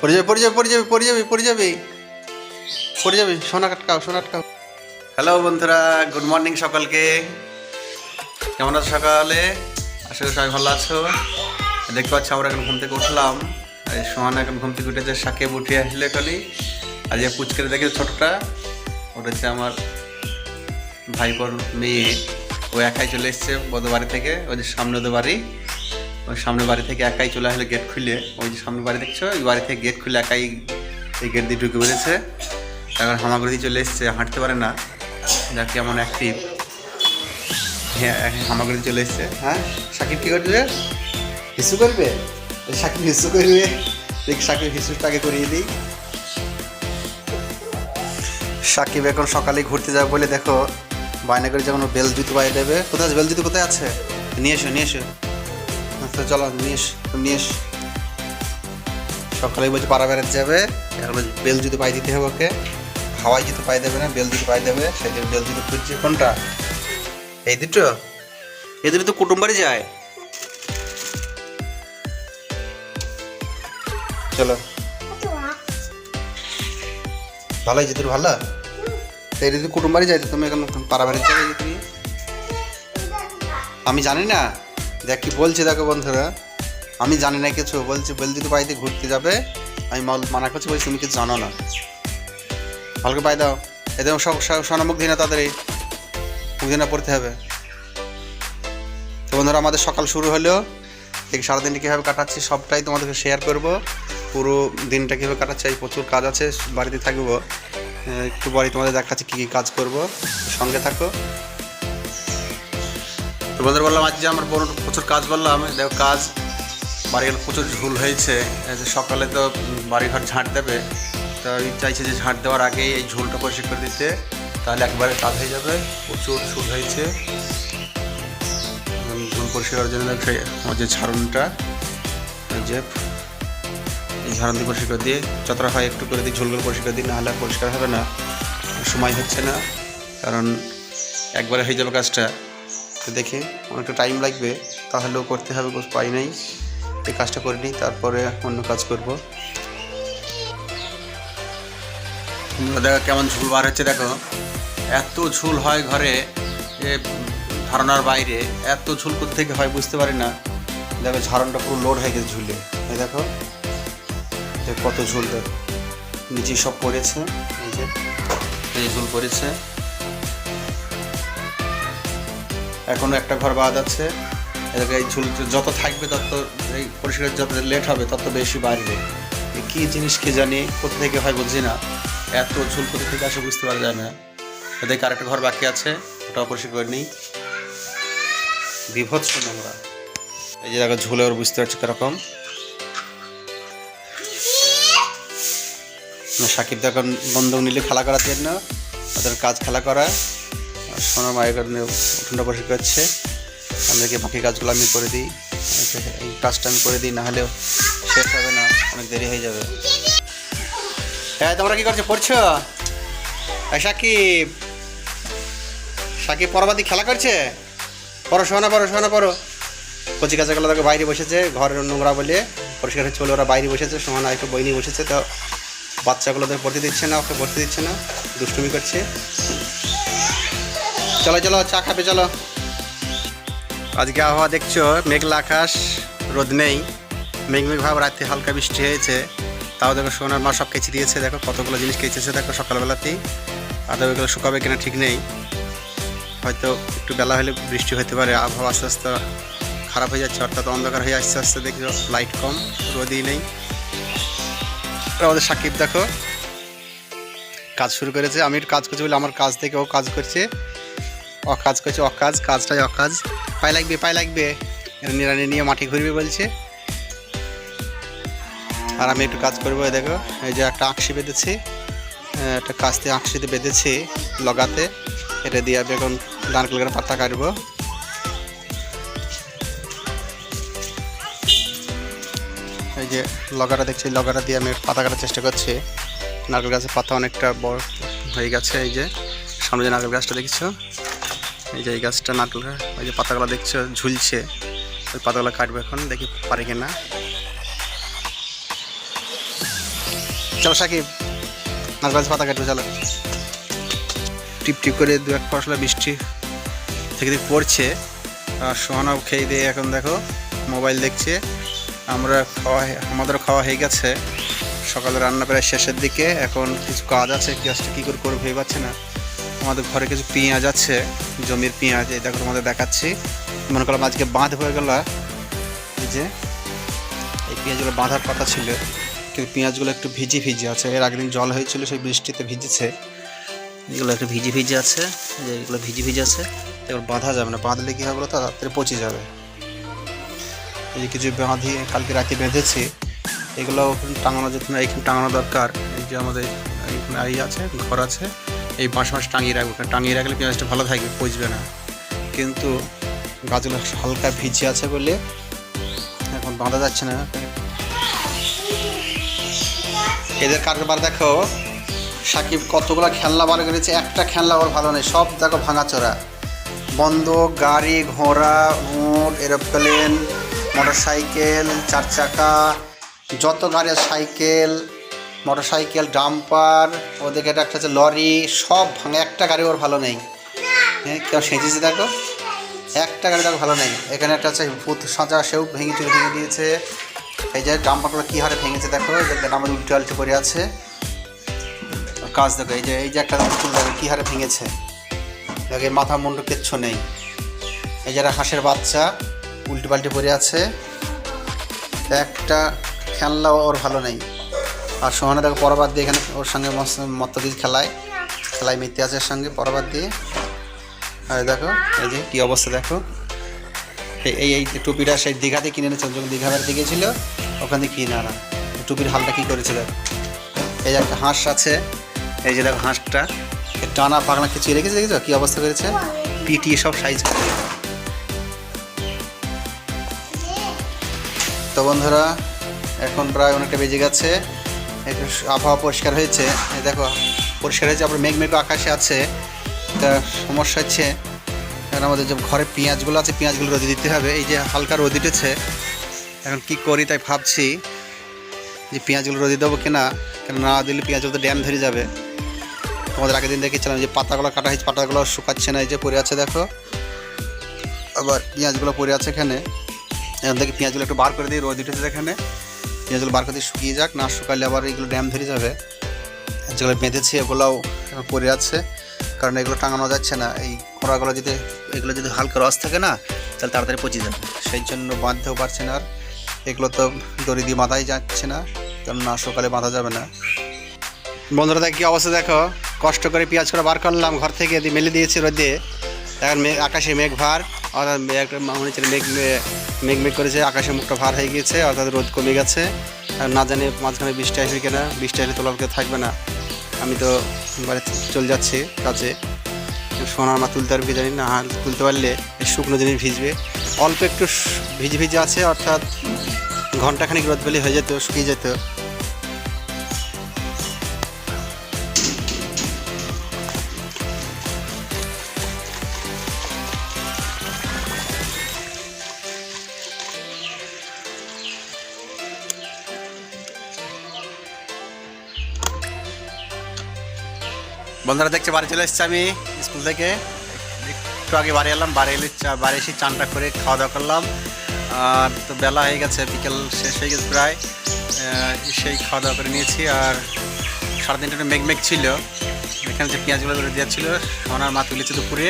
পড়ে যাবে সোনা কাটকাও। হ্যালো বন্ধুরা, গুড মর্নিং সকলকে। কেমন আছো সকালে? আশা করি সবাই ভালো আছো। দেখতে পাচ্ছি আমরা এখন ঘুম থেকে উঠলাম। এই সোহানা এখন ঘুম থেকে উঠেছে, সাকিব উঠে আসলে এখানে। আর যে পুচকে দেখে ছোটটা, ওটা হচ্ছে আমার ভাইপোর মেয়ে। ও একাই চলে এসছে ওদের বাড়ি থেকে। ওই যে সামনে ওদের বাড়ি, ওই সামনের বাড়ি থেকে একাই চলে আসলে গেট খুলে। ওই যে সামনের বাড়ি দেখছো, ওই বাড়ি থেকে গেট খুলে একাই এই গেট দিয়ে ঢুকে পড়েছে। এখন হামাগুড়ি দিয়ে চলে এসছে, হাঁটতে পারে না, দেখ কেমন অ্যাক্টিভ। হ্যাঁ, হামাগুড়ি চলে এসছে। হ্যাঁ, সাকিব কী করবে? হিসু করবে? সাকিব হিসু করবে। দেখ সাকিব হিসুটাকে করিয়ে দিই। সাকিব এখন সকালে ঘুরতে যাবে বলে দেখো বায়না করে যখন বেল জুতো পায়ে দেবে। কোথায় আছে বেল জুতো? কোথায় আছে? নিয়ে এসো। আচ্ছা চলো নিয়ে এসো। সকালে বলছে পাড়া বেড়াতে যাবে, এখন বেল জুতো পায়ে দিতে হবে ওকে। হাওয়াই জুতো পায়ে দেবে না, বেল জুতো পায়ে দেবে। সেই জন্য বেল জুতো খুঁজছে। কোনটা? এই দুটো তো কুটুম বাড়ি যায়। চলো, ভালো হয়েছে তোর? ভালো এই যদি কুটুম বাড়ি যায়, তুমি এখন পাড়া বাড়িতে যাবে। তুমি আমি জানি না, দেখ কি বলছে দেখো বন্ধুরা, আমি জানি না কিছু। বলছে বেল জুতো পায়ে দিয়ে ঘুরতে যাবে। আমি মানা করছি, বলছি তুমি কিছু জানো না। ভালকে পায়ে দাও। এদের সব সোনা মুখ দিনে তাড়াতাড়ি মুখ দিনে পড়তে হবে। তো বন্ধুরা, আমাদের সকাল শুরু হলেও ঠিক সারাদিনটা কীভাবে কাটাচ্ছি সবটাই তোমাদেরকে শেয়ার করব। পুরো দিনটা কীভাবে কাটাচ্ছি, এই প্রচুর কাজ আছে, বাড়িতে থাকবো। একটু বাড়ি তোমাদের দেখাচ্ছি কী কী কাজ করব, সঙ্গে থাকো। তো বন্ধুরা, বললাম আজ যে আমার প্রচুর কাজ করলাম। দেখো কাজ, বাড়িঘর প্রচুর ঝুল হয়েছে। সকালে তো বাড়িঘর ঝাঁট দেবে, তো চাইছে যে ঝাঁট দেওয়ার আগেই এই ঝুলটা পরিষ্কার করে দিতে, তাহলে একবারে কাজ হয়ে যাবে। প্রচুর ঝুল হয়েছে। ঝুল পরিষ্কার করার জন্য আমার যে ঝাড়ুনটা, এই ঝাড়ুন দিয়ে পরিষ্কার দিয়ে যতটা হয় একটু করে দিই, ঝুলগুলো পরিষ্কার দিই, নাহলে পরিষ্কার হবে না। সময় হচ্ছে না, কারণ একবারে হয়ে যাবে কাজটা। তো দেখে অনেকটা টাইম লাগবে, তাহলেও করতে হবে, পাই নাই। এই কাজটা করে নিই, তারপরে অন্য কাজ করব। দেখো কেমন ঝুল বার হচ্ছে। দেখো এত ঝুল হয় ঘরে, ধারণার বাইরে। এত ঝুল কোথা থেকে হয় বুঝতে পারি না। দেখো ঝাড়নটা পুরো লোড হয়ে গেছে ঝুলে। এই দেখো কত ঝুল, দেখো নিচে সব পড়েছে। এই ঝুল পড়েছে। এখনো একটা ঘর বাদ আছে। এদিকে এই ঝুল যত থাকবে তত, এই পরিষ্কার যত লেট হবে তত বেশি বাড়বে। কী জিনিস কি জানি, কোথা থেকে হয় বুঝি না। এত ঝুল কোথা থেকে আসে বুঝতে পারা যায় না। এদিকে আরেকটা ঘর বাকি আছে, ওটাও পরিষ্কার করে নিই। বিভৎস নোংরা। এই যে দেখো ঝুলে ওর বুঝতে পারছি কীরকম। সাকিব এখন বন্ধক নিলে খেলা করার জন্য, ওদের কাজ খেলা করা। সোনার মায়ের কারণে উঠোনটা পরিষ্কার করছে। আমাদেরকে বাকি কাজগুলো আমি করে দিই। এই কাজটা আমি করে দিই, নাহলেও শেষ হবে না, অনেক দেরি হয়ে যাবে। হ্যাঁ, তোমরা কী করছো? পড়ছো? সাকিব পরবাদি খেলা করছে। পড়ো সোনা, পড়ো। কচি কাচাগুলো তাকে বাইরে বসেছে, ঘরের নোংরা বলে পরিষ্কার হচ্ছে বলে ওরা বাইরে বসেছে। সোহানা একটু বই নিয়ে বসেছে, তো বাচ্চাগুলোদের পড়তে দিচ্ছে না, ওকে পড়তে দিচ্ছে না, দুষ্টুমি করছে। চলো চা খাবে, চলো। আজকে আবহাওয়া দেখছো মেঘলা আকাশ, রোদ নেই, মেঘ ভাব। রাতে হালকা বৃষ্টি হয়েছে, তাও দেখো সোনার মা সব কেচে দিয়েছে। দেখো কতগুলো জিনিস কেচেছে দেখো সকালবেলাতেই। আদৌ এগুলো শুকাবে কিনা ঠিক নেই, হয়তো একটু বেলা হলে বৃষ্টি হতে পারে। আবহাওয়া আস্তে আস্তে খারাপ হয়ে যাচ্ছে, অর্থাৎ অন্ধকার হয়ে আস্তে দেখছো, লাইট কম, রোদই নেই। আমাদের সাকিব দেখো কাজ শুরু করেছে। আমি কাজ করছি বলে আমার কাজ থেকে ও কাজ করছে, অকাজ করছে। কাজটাই অকাজ। পায়ে লাগবে। নিড়ানি নিয়ে মাটি ঘুরবে বলছে, আর আমি একটু কাজ করবো। দেখো এই যে একটা আঁকশি বেঁধেছি, একটা কাজ দিয়ে আঁকশিতে বেঁধেছি লগাতে। এটা দিয়ে আমি এখন নারকেল গাছের পাতা কাটবো। এই যে লগাটা দেখছি, লগাটা দিয়ে আমি পাতা কাটার চেষ্টা করছি। নারকেল গাছের পাতা অনেকটা বড় হয়ে গেছে। এই যে সামনে যে নারকেল গাছটা দেখছো, এই যে এই গাছটা নারকেল গাছ, ওই যে পাতাগুলো দেখছো ঝুলছে, ওই পাতাগুলো কাটবো এখন, দেখি পারি কিনা। চলো সাকিব নারকেল পাতা কাটবো, চলো। টিপ টিপ করে দু এক পশলা বৃষ্টি থেকে পড়ছে। আর সোহানাও খেয়ে দিয়ে এখন দেখো মোবাইল দেখছে। আমাদেরও খাওয়া হয়ে গেছে। সকালে রান্না প্রায় শেষের দিকে, এখন কিছু কাজ আছে, গ্যাসটা কী করে করবো ভেবে পাচ্ছে না। আমাদের ঘরে কিছু পেঁয়াজ আছে, জমির পেঁয়াজ, এই দেখো তোমাদের দেখাচ্ছি। মনে করলাম আজকে বাঁধ হয়ে গেল, এই যে এই পেঁয়াজগুলো বাঁধার কথা ছিল, কিন্তু পেঁয়াজগুলো একটু ভিজে ভিজে আছে। এর আগের দিন জল হয়েছিল, সেই বৃষ্টিতে ভিজেছে, এগুলো একটু ভিজে ভিজে আছে, যে এগুলো ভিজে ভিজে আছে। এবার বাঁধা যাবে না, বাঁধলে কী হবে বলো তো, তাড়াতাড়ি পচে যাবে। এই যে কিছু বাঁধি কালকে রাতে বেঁধেছি, এগুলো টাঙানো যেত না, এইখানে টাঙানো দরকার। এই যে আমাদের এইখানে এই আছে, ঘর আছে, এই মাস টাঙিয়ে রাখবো, টাঙিয়ে রাখলে পেঁয়াজটা ভালো থাকবে, পচবে না। কিন্তু গাছগুলো হালকা ভিজে আছে বলে এখন বাঁধা যাচ্ছে না। এদের কারবার দেখো, সাকিব কতগুলো খেলনা বার করেছে, একটা খেলনা ওর ভালো নেই, সব দেখো ভাঙাচোরা। বন্দুক, গাড়ি, ঘোড়া, উট, এরোপ্লেন, মোটর সাইকেল, 4 চাকা, যত গাড়ি, সাইকেল, মোটর সাইকেল, ডাম্পার, ওদিকে একটা হচ্ছে লরি, সব ভাঙা। একটা গাড়ি ওর ভালো নেই। হ্যাঁ, কেউ সেঁচেছে দেখো, একটা গাড়ি দেখো ভালো নেই। এখানে একটা হচ্ছে ভূত সাজা, সেও ভেঙে দিয়েছে। এই যে ডাম্পারগুলো কী হারে ভেঙেছে দেখো, এই যে আমাদের উল্টে আল্টে করে আছে। কাজ দেখো, এই যে একটা পুতুল দেখো কী হারে ভেঙেছে, দেখো মাথা মুন্ডু কিচ্ছু নেই। এই যারা হাঁসের বাচ্চা উল্টে পাল্টে পড়ে আছে, একটা খেলনা ওর ভালো নেই। আর সোহানা দেখো পরবাদ দিয়ে এখানে ওর সঙ্গে মত্ত দিয়ে খেলায় মিথ্যে আছে এর সঙ্গে পরবাদ দিয়ে। আর দেখো এই যে কী অবস্থা দেখো, এই টুপিটা সেই দীঘাতে কিনে এনেছে, যখন দীঘা বেড়াতে গিয়েছিল ওখান থেকে কিনে আনা। টুপির হালটা কী করেছে দেখো। এই যে একটা হাঁস আছে, এই যে দেখো হাঁসটা টানা পাকনা কিছু রেখেছে, দেখেছো কী অবস্থা করেছে, পিটিয়ে সব সাইজ করে। তো বন্ধুরা এখন প্রায় অনেকটা বেজে গেছে, একটু আবহাওয়া পরিষ্কার হয়েছে, এই দেখো পরিষ্কার হয়েছে, আবার মেঘ আকাশে আছে। তা সমস্যা হচ্ছে এখন আমাদের যে ঘরে পেঁয়াজগুলো আছে, পেঁয়াজগুলো রোদে দিতে হবে। এই যে হালকা রোদ উঠেছে, এখন কি করি তাই ভাবছি যে পেঁয়াজগুলো রোদে দেবো কিনা, কেন না দিলে পেঁয়াজগুলো তো ড্যাম ধরে যাবে। তোমাদের আগের দিন দেখেছিলাম যে পাতাগুলো কাটা হয়েছে, পাতাগুলো শুকাচ্ছে না, এই যে পড়ে আছে দেখো, আবার পেঁয়াজগুলো পড়ে আছে এখানে। এখন থেকে পেঁয়াজগুলো একটু বার করে দিই, রোদ উঠেছে এখানে, পেঁয়াজগুলো বার করে দিয়ে শুকিয়ে যাক, না শুকালে আবার এইগুলো ড্যাম ধরে যাবে। যেগুলো বেঁধেছি এগুলোও পড়ে আছে, কারণ এগুলো টাঙানো যাচ্ছে না। এই খোঁড়াগুলো এগুলো যদি হালকা রস থাকে না, তাহলে তাড়াতাড়ি পচে যাবে, সেই জন্য বাঁধতেও পারছে না। আর এগুলো তো দড়ি দিয়ে বাঁধাই যাচ্ছে না, কারণ না সকালে বাঁধা যাবে না। বন্ধুরা দেখ কী অবস্থা দেখো, কষ্ট করে পেঁয়াজ করে বার করলাম ঘর থেকে, মেলে দিয়েছি রোদে। এখন আকাশে মেঘ ভার, অর্থাৎ মনে হচ্ছে মেঘ করেছে, আকাশে মুখটা ভার হয়ে গিয়েছে, অর্থাৎ রোদ কমে গেছে। আর না জানি মাঝখানে বৃষ্টি আসবে কিনা, বৃষ্টি আসলে তোলার কেউ থাকবে না। আমি তো বাড়িতে চলে যাচ্ছি কাজে, সোনার মা তুলতে পারবে জানি না, তুলতে পারলে শুকনো জিনিস ভিজবে, অল্প একটু ভিজে আছে, অর্থাৎ ঘন্টাখানিক রোদ পেলে হয়ে যেত, শুকিয়ে যেত। বন্ধুরা দেখছে বাড়ি চলে এসেছি আমি স্কুল থেকে, একটু আগে বাড়ি এলাম, বাড়ি এসে চানটা করে খাওয়া দাওয়া করলাম। আর তো বেলা হয়ে গেছে, বিকেল শেষ হয়ে গেছে প্রায়, সেই খাওয়া দাওয়া করে নিয়েছি। আর সারাদিনটা একটু মেঘ ছিল, এখানে যে পেঁয়াজগুলো করে দেওয়া ছিল, সোনার মা তুলেছে দুপুরে,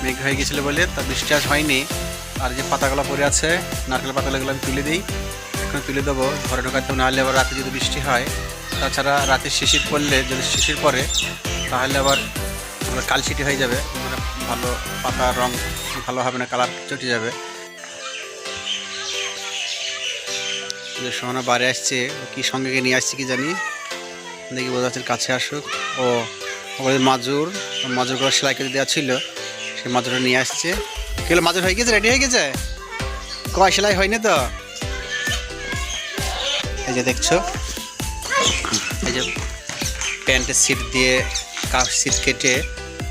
মেঘ হয়ে গেছিলো বলে তা বৃষ্টি আজ হয়নি। আর যে পাতাগুলো পড়ে আছে, নারকেল পাতাগুলো আমি তুলে দিই, এখন তুলে দেবো, ঘরে ঢোকাতে নাহলে আবার রাতে যদি বৃষ্টি হয়। তাছাড়া রাতে শিশির পড়লে, যদি শিশির পড়ে তাহলে আবার কালশিটি হয়ে যাবে, মানে ভালো পাতার রং ভালো হবে না, কালার চটে যাবে। যে সোহানা বাড়ি আসছে, কি সঙ্গে নিয়ে আসছে কি জানি, দেখি বোঝা যাচ্ছে কাছে আসুক। ও ওদের মাজুরগুলো সেলাই করে দেওয়া ছিল, সেই মাজুরটা নিয়ে আসছে। কি হলো, মাজুর হয়ে গেছে, রেডি হয়ে গেছে, কয় সেলাই হয়নি তো। এই যে দেখছো, এই যে প্যান্টের সিট দিয়ে সিট কেটে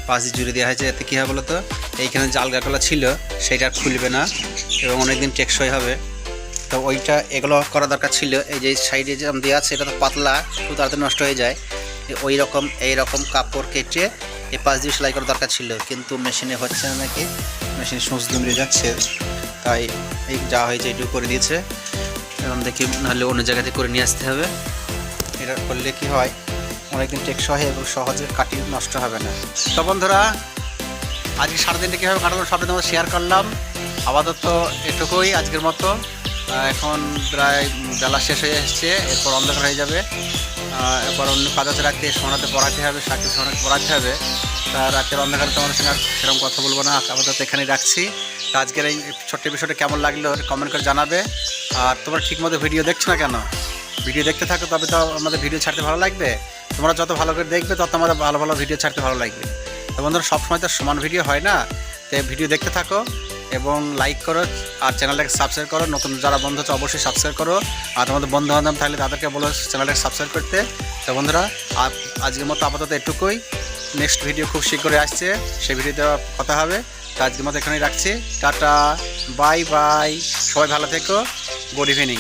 পাশ দিয়ে জুড়ে দেওয়া হয়েছে। এতে কী হবে বলো তো, এইখানে যে আলগাগুলো ছিল সেটা আর খুলবে না এবং অনেকদিন টেকসই হবে। তো ওইটা এগুলো করা দরকার ছিল। এই যে সাইডে যে দেওয়া আছে এটা তো পাতলা, খুব তাড়াতাড়ি নষ্ট হয়ে যায়। ওই রকম এইরকম কাপড় কেটে এই পাশ দিয়ে সেলাই করা দরকার ছিল, কিন্তু মেশিনে হচ্ছে না নাকি, মেশিনে সূচ দুমড়ে যাচ্ছে, তাই এই যা হয়েছে এইটুকু করে দিয়েছে। এখন দেখি নাহলে অন্য জায়গাতে করে নিয়ে আসতে হবে। এটা করলে কি হয়, অনেকদিন টেকসই হয় এবং সহজে কাটি নষ্ট হবে না। তো বন্ধুরা, আজকে সারাদিনটা কীভাবে কাটালাম সবটা তোমাদের শেয়ার করলাম। আপাতত এটুকুই আজকের মতো। এখন প্রায় বেলা শেষ হয়ে এসছে, এরপর অন্ধকার হয়ে যাবে। এরপর অন্য কাজ আছে, রাখতে সোনাতে পড়াতে হবে, সাকিব সোনাকে পড়াতে হবে। তা রাতের অন্ধকারে তোমাদের সঙ্গে সেরকম কথা বলবো না, আপাতত এখানেই রাখছি। তো আজকের এই ছোট্ট বিষয়টা কেমন লাগলো কমেন্ট করে জানাবে। আর তোমরা ঠিকমতো ভিডিও দেখছো না কেন? ভিডিও দেখতে থাকো, তবে তো আমাদের ভিডিও ছাড়তে ভালো লাগবে। তোমরা যত ভালো করে দেখবে তত আমাদের ভালো ভালো ভিডিও ছাড়তে ভালো লাগবে। তো বন্ধুরা, সবসময় তো সমান ভিডিও হয় না, তো ভিডিও দেখতে থাকো এবং লাইক করো আর চ্যানেলটাকে সাবস্ক্রাইব করো। নতুন যারা বন্ধু আছে অবশ্যই সাবস্ক্রাইব করো, আর তোমাদের বন্ধু বান্ধব থাকলে তাদেরকে বলো চ্যানেলটাকে সাবস্ক্রাইব করতে। তো বন্ধুরা, আজকের মতো আপাতত এটুকুই। নেক্সট ভিডিও খুব শীঘ্রই আসছে, সেই ভিডিওতে কথা হবে। তো আজকের মতো এখানেই রাখছি। টাটা, বাই বাই, সবাই ভালো থেকো, গুড ইভিনিং।